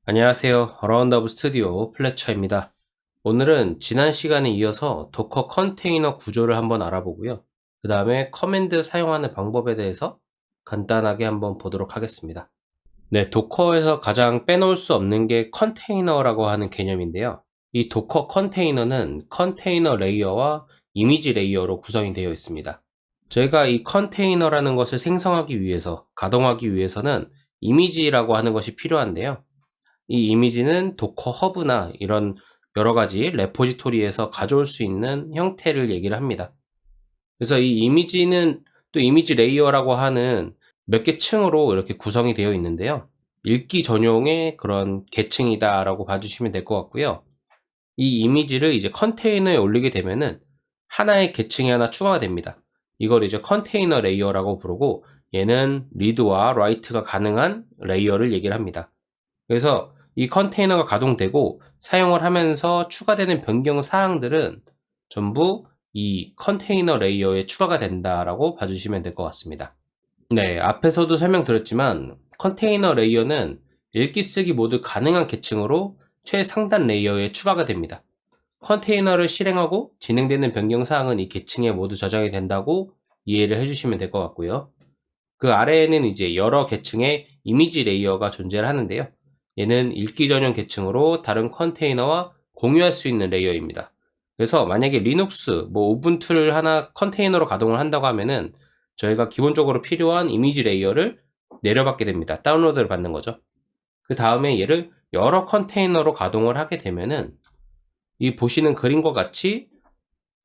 안녕하세요. 어라운드업 스튜디오 플래처입니다. 오늘은 지난 시간에 이어서 도커 컨테이너 구조를 한번 알아보고요. 그 다음에 커맨드 사용하는 방법에 대해서 간단하게 한번 보도록 하겠습니다. 네, 도커에서 가장 빼놓을 수 없는 게 컨테이너라고 하는 개념인데요. 이 도커 컨테이너는 컨테이너 레이어와 이미지 레이어로 구성이 되어 있습니다. 저희가 이 컨테이너라는 것을 생성하기 위해서, 가동하기 위해서는 이미지라고 하는 것이 필요한데요. 이 이미지는 도커 허브나 이런 여러 가지 레포지토리에서 가져올 수 있는 형태를 얘기를 합니다. 그래서 이 이미지는 또 이미지 레이어라고 하는 몇 개 층으로 이렇게 구성이 되어 있는데요. 읽기 전용의 그런 계층이다 라고 봐주시면 될 것 같고요. 이 이미지를 이제 컨테이너에 올리게 되면은 하나의 계층이 하나 추가가 됩니다. 이걸 이제 컨테이너 레이어라고 부르고, 얘는 리드와 라이트가 가능한 레이어를 얘기를 합니다. 그래서 이 컨테이너가 가동되고 사용을 하면서 추가되는 변경 사항들은 전부 이 컨테이너 레이어에 추가가 된다라고 봐주시면 될 것 같습니다. 네, 앞에서도 설명드렸지만 컨테이너 레이어는 읽기 쓰기 모두 가능한 계층으로 최상단 레이어에 추가가 됩니다. 컨테이너를 실행하고 진행되는 변경 사항은 이 계층에 모두 저장이 된다고 이해를 해주시면 될 것 같고요. 그 아래에는 이제 여러 계층의 이미지 레이어가 존재를 하는데요. 얘는 읽기 전용 계층으로 다른 컨테이너와 공유할 수 있는 레이어입니다. 그래서 만약에 리눅스, 우분투를 하나 컨테이너로 가동을 한다고 하면은 저희가 기본적으로 필요한 이미지 레이어를 내려받게 됩니다. 다운로드를 받는 거죠. 그 다음에 얘를 여러 컨테이너로 가동을 하게 되면은 이 보시는 그림과 같이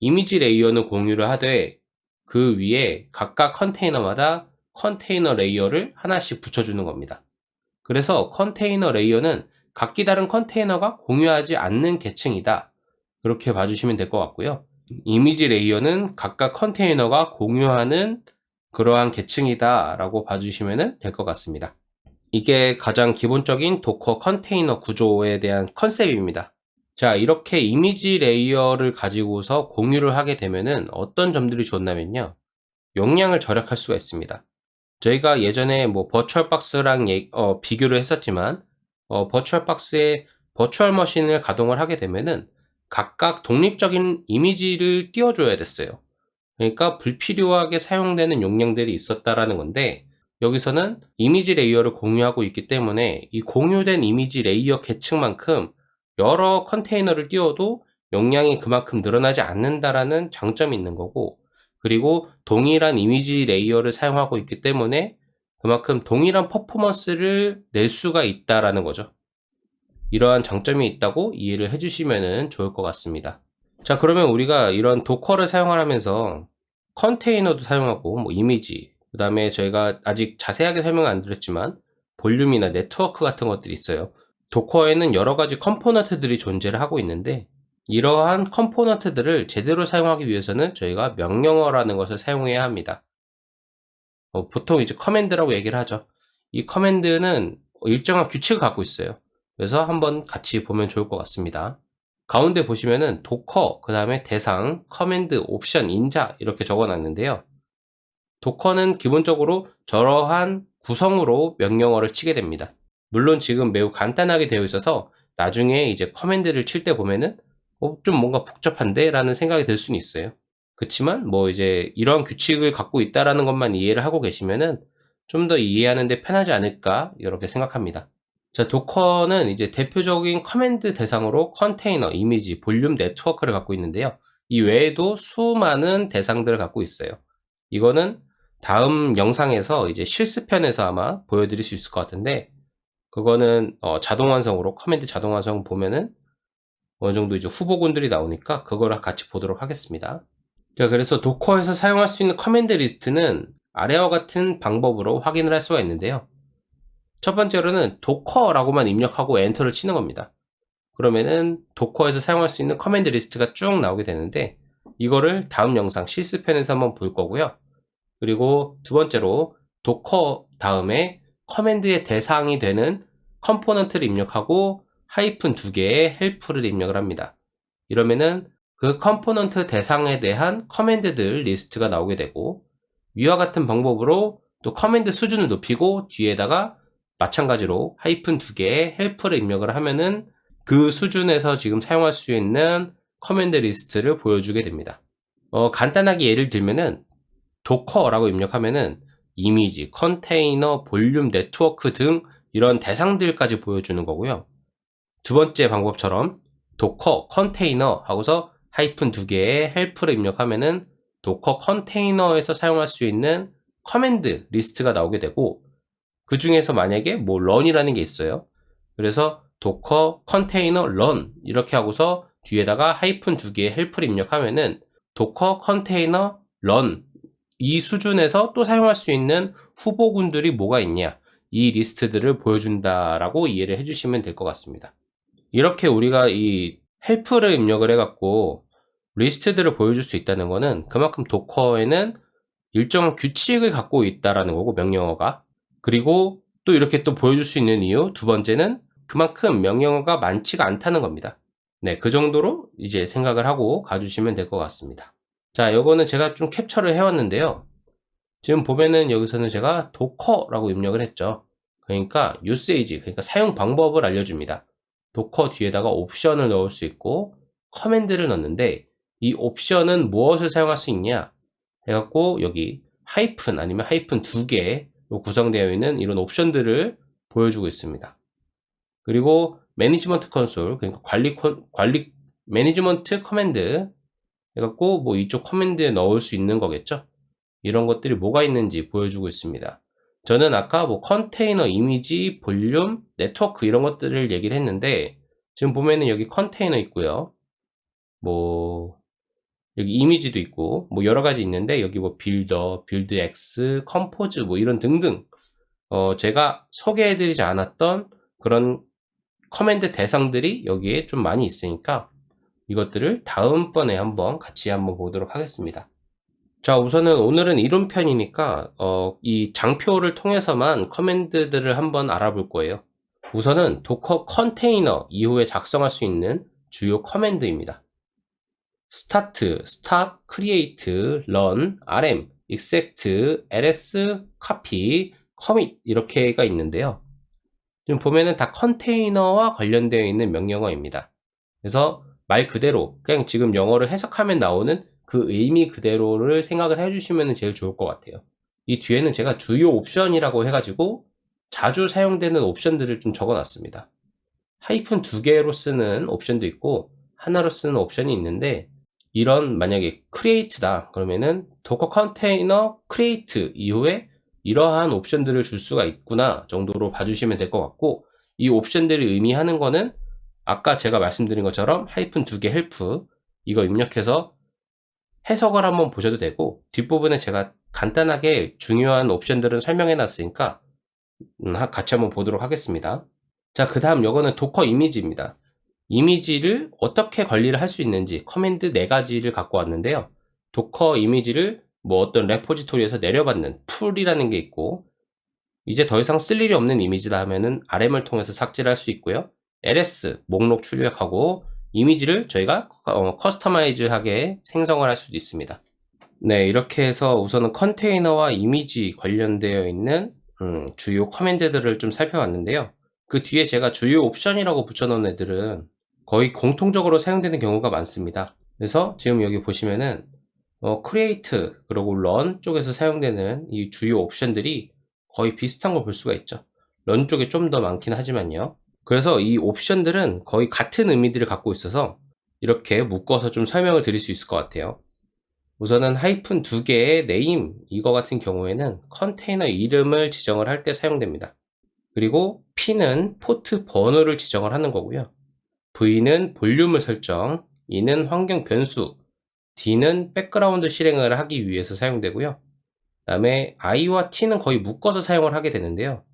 이미지 레이어는 공유를 하되 그 위에 각각 컨테이너마다 컨테이너 레이어를 하나씩 붙여주는 겁니다. 그래서 컨테이너 레이어는 각기 다른 컨테이너가 공유하지 않는 계층이다. 그렇게 봐주시면 될 것 같고요. 이미지 레이어는 각각 컨테이너가 공유하는 그러한 계층이다 라고 봐주시면 될 것 같습니다. 이게 가장 기본적인 도커 컨테이너 구조에 대한 컨셉입니다. 자, 이렇게 이미지 레이어를 가지고서 공유를 하게 되면은 어떤 점들이 좋냐면요. 용량을 절약할 수가 있습니다. 저희가 예전에 버추얼박스랑 비교를 했었지만, 버추얼박스에 버추얼 머신을 가동을 하게 되면은 각각 독립적인 이미지를 띄워줘야 됐어요. 그러니까 불필요하게 사용되는 용량들이 있었다라는 건데, 여기서는 이미지 레이어를 공유하고 있기 때문에 이 공유된 이미지 레이어 계층만큼 여러 컨테이너를 띄워도 용량이 그만큼 늘어나지 않는다라는 장점이 있는 거고, 그리고 동일한 이미지 레이어를 사용하고 있기 때문에 그만큼 동일한 퍼포먼스를 낼 수가 있다라는 거죠. 이러한 장점이 있다고 이해를 해주시면 좋을 것 같습니다. 자, 그러면 우리가 이런 도커를 사용하면서 컨테이너도 사용하고 이미지, 그 다음에 저희가 아직 자세하게 설명을 안 드렸지만 볼륨이나 네트워크 같은 것들이 있어요. 도커에는 여러 가지 컴포넌트들이 존재를 하고 있는데, 이러한 컴포넌트들을 제대로 사용하기 위해서는 저희가 명령어라는 것을 사용해야 합니다. 보통 이제 커맨드라고 얘기를 하죠. 이 커맨드는 일정한 규칙을 갖고 있어요. 그래서 한번 같이 보면 좋을 것 같습니다. 가운데 보시면은 도커, 그 다음에 대상, 커맨드, 옵션, 인자 이렇게 적어 놨는데요. 도커는 기본적으로 저러한 구성으로 명령어를 치게 됩니다. 물론 지금 매우 간단하게 되어 있어서 나중에 이제 커맨드를 칠 때 보면은 좀 뭔가 복잡한데? 라는 생각이 들 수는 있어요. 그치만 이제 이런 규칙을 갖고 있다라는 것만 이해를 하고 계시면은 좀 더 이해하는데 편하지 않을까 이렇게 생각합니다. 자, 도커는 이제 대표적인 커맨드 대상으로 컨테이너, 이미지, 볼륨, 네트워크를 갖고 있는데요. 이 외에도 수많은 대상들을 갖고 있어요. 이거는 다음 영상에서 이제 실습편에서 아마 보여드릴 수 있을 것 같은데, 그거는 자동 완성으로 커맨드 자동 완성 보면은 어느 정도 이제 후보군들이 나오니까 그거랑 같이 보도록 하겠습니다. 자, 그래서 도커에서 사용할 수 있는 커맨드 리스트는 아래와 같은 방법으로 확인을 할 수가 있는데요. 첫 번째로는 도커라고만 입력하고 엔터를 치는 겁니다. 그러면은 도커에서 사용할 수 있는 커맨드 리스트가 쭉 나오게 되는데, 이거를 다음 영상 실습편에서 한번 볼 거고요. 그리고 두 번째로 도커 다음에 커맨드의 대상이 되는 컴포넌트를 입력하고 하이픈 2개의 헬프를 입력을 합니다. 이러면은 그 컴포넌트 대상에 대한 커맨드들 리스트가 나오게 되고, 위와 같은 방법으로 또 커맨드 수준을 높이고 뒤에다가 마찬가지로 하이픈 2개의 헬프를 입력을 하면은 그 수준에서 지금 사용할 수 있는 커맨드 리스트를 보여주게 됩니다. 간단하게 예를 들면은 도커라고 입력하면은 이미지, 컨테이너, 볼륨, 네트워크 등 이런 대상들까지 보여주는 거고요. 두 번째 방법처럼 도커, 컨테이너 하고서 하이픈 2개의 헬프를 입력하면은 도커 컨테이너에서 사용할 수 있는 커맨드 리스트가 나오게 되고, 그 중에서 만약에 뭐 런이라는 게 있어요. 그래서 도커 컨테이너 런 이렇게 하고서 뒤에다가 하이픈 2개의 헬프를 입력하면은 도커 컨테이너 런 이 수준에서 또 사용할 수 있는 후보군들이 뭐가 있냐, 이 리스트들을 보여준다라고 이해를 해주시면 될 것 같습니다. 이렇게 우리가 이 헬프를 입력을 해갖고 리스트들을 보여줄 수 있다는 거는 그만큼 도커에는 일정한 규칙을 갖고 있다라는 거고, 명령어가. 그리고 또 이렇게 또 보여줄 수 있는 이유 두 번째는 그만큼 명령어가 많지가 않다는 겁니다. 네, 그 정도로 이제 생각을 하고 가주시면 될 것 같습니다. 자, 요거는 제가 좀 캡처를 해왔는데요. 지금 보면은 여기서는 제가 도커라고 입력을 했죠. 그러니까 usage, 그러니까 사용 방법을 알려줍니다. 도커 뒤에다가 옵션을 넣을 수 있고 커맨드를 넣는데, 이 옵션은 무엇을 사용할 수 있냐 해갖고 여기 하이픈 아니면 하이픈 2개로 구성되어 있는 이런 옵션들을 보여주고 있습니다. 그리고 매니지먼트 컨솔, 그러니까 관리 매니지먼트 커맨드 해갖고 뭐 이쪽 커맨드에 넣을 수 있는 거겠죠. 이런 것들이 뭐가 있는지 보여주고 있습니다. 저는 아까 뭐 컨테이너, 이미지, 볼륨, 네트워크 이런 것들을 얘기를 했는데, 지금 보면은 여기 컨테이너 있고요. 뭐 여기 이미지도 있고 뭐 여러 가지 있는데, 여기 뭐 빌더, 빌드X, 컴포즈 뭐 이런 등등 제가 소개해드리지 않았던 그런 커맨드 대상들이 여기에 좀 많이 있으니까 이것들을 다음번에 한번 같이 한번 보도록 하겠습니다. 자, 우선은 오늘은 이론편이니까 이 장표를 통해서만 커맨드들을 한번 알아볼 거예요. 우선은 도커 컨테이너 이후에 작성할 수 있는 주요 커맨드입니다. start, stop, create, run, rm, exec, ls, copy, commit 이렇게가 있는데요. 지금 보면은 다 컨테이너와 관련되어 있는 명령어입니다. 그래서 말 그대로 그냥 지금 영어를 해석하면 나오는 그 의미 그대로를 생각을 해주시면 제일 좋을 것 같아요. 이 뒤에는 제가 주요 옵션이라고 해가지고 자주 사용되는 옵션들을 좀 적어놨습니다. 하이픈 2개로 쓰는 옵션도 있고 하나로 쓰는 옵션이 있는데, 이런 만약에 create다 그러면은 도커 컨테이너 create 이후에 이러한 옵션들을 줄 수가 있구나 정도로 봐주시면 될 것 같고, 이 옵션들이 의미하는 거는 아까 제가 말씀드린 것처럼 하이픈 2개 헬프 이거 입력해서 해석을 한번 보셔도 되고, 뒷부분에 제가 간단하게 중요한 옵션들은 설명해 놨으니까 같이 한번 보도록 하겠습니다. 자, 그 다음 요거는 도커 이미지입니다. 이미지를 어떻게 관리를 할 수 있는지 커맨드 4가지를 갖고 왔는데요. 도커 이미지를 뭐 어떤 레포지토리에서 내려받는 풀이라는 게 있고, 이제 더 이상 쓸 일이 없는 이미지다 하면은 RM을 통해서 삭제를 할 수 있고요. ls 목록 출력하고 이미지를 저희가 커스터마이즈하게 생성을 할 수도 있습니다. 네, 이렇게 해서 우선은 컨테이너와 이미지 관련되어 있는 주요 커맨드들을 좀 살펴봤는데요. 그 뒤에 제가 주요 옵션이라고 붙여놓은 애들은 거의 공통적으로 사용되는 경우가 많습니다. 그래서 지금 여기 보시면은 create 그리고 run 쪽에서 사용되는 이 주요 옵션들이 거의 비슷한 걸 볼 수가 있죠. run 쪽에 좀 더 많긴 하지만요. 그래서 이 옵션들은 거의 같은 의미들을 갖고 있어서 이렇게 묶어서 좀 설명을 드릴 수 있을 것 같아요. 우선은 하이픈 2개의 name 이거 같은 경우에는 컨테이너 이름을 지정을 할 때 사용됩니다. 그리고 P는 포트 번호를 지정을 하는 거고요. V는 볼륨을 설정, E는 환경 변수, D는 백그라운드 실행을 하기 위해서 사용되고요. 그 다음에 I와 T는 거의 묶어서 사용을 하게 되는데요.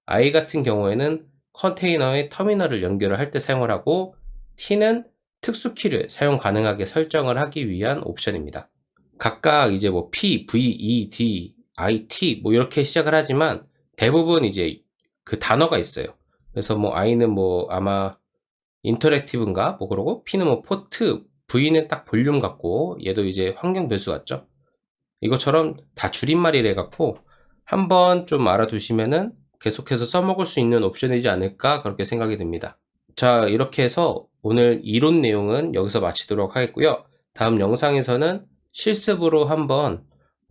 I 같은 경우에는 컨테이너의 터미널을 연결을 할 때 사용을 하고, T는 특수키를 사용 가능하게 설정을 하기 위한 옵션입니다. 각각 이제 뭐 P, V, E, D, I, T 뭐 이렇게 시작을 하지만 대부분 이제 그 단어가 있어요. 그래서 뭐 I는 뭐 아마 인터랙티브인가 뭐 그러고, P는 뭐 포트, V는 딱 볼륨 같고, 얘도 이제 환경 변수 같죠. 이것처럼 다 줄임말이래 갖고 한번 좀 알아두시면은 계속해서 써먹을 수 있는 옵션이지 않을까 그렇게 생각이 듭니다. 자, 이렇게 해서 오늘 이론 내용은 여기서 마치도록 하겠고요. 다음 영상에서는 실습으로 한번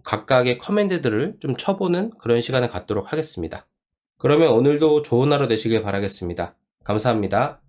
각각의 커맨드들을 좀 쳐보는 그런 시간을 갖도록 하겠습니다. 그러면 오늘도 좋은 하루 되시길 바라겠습니다. 감사합니다.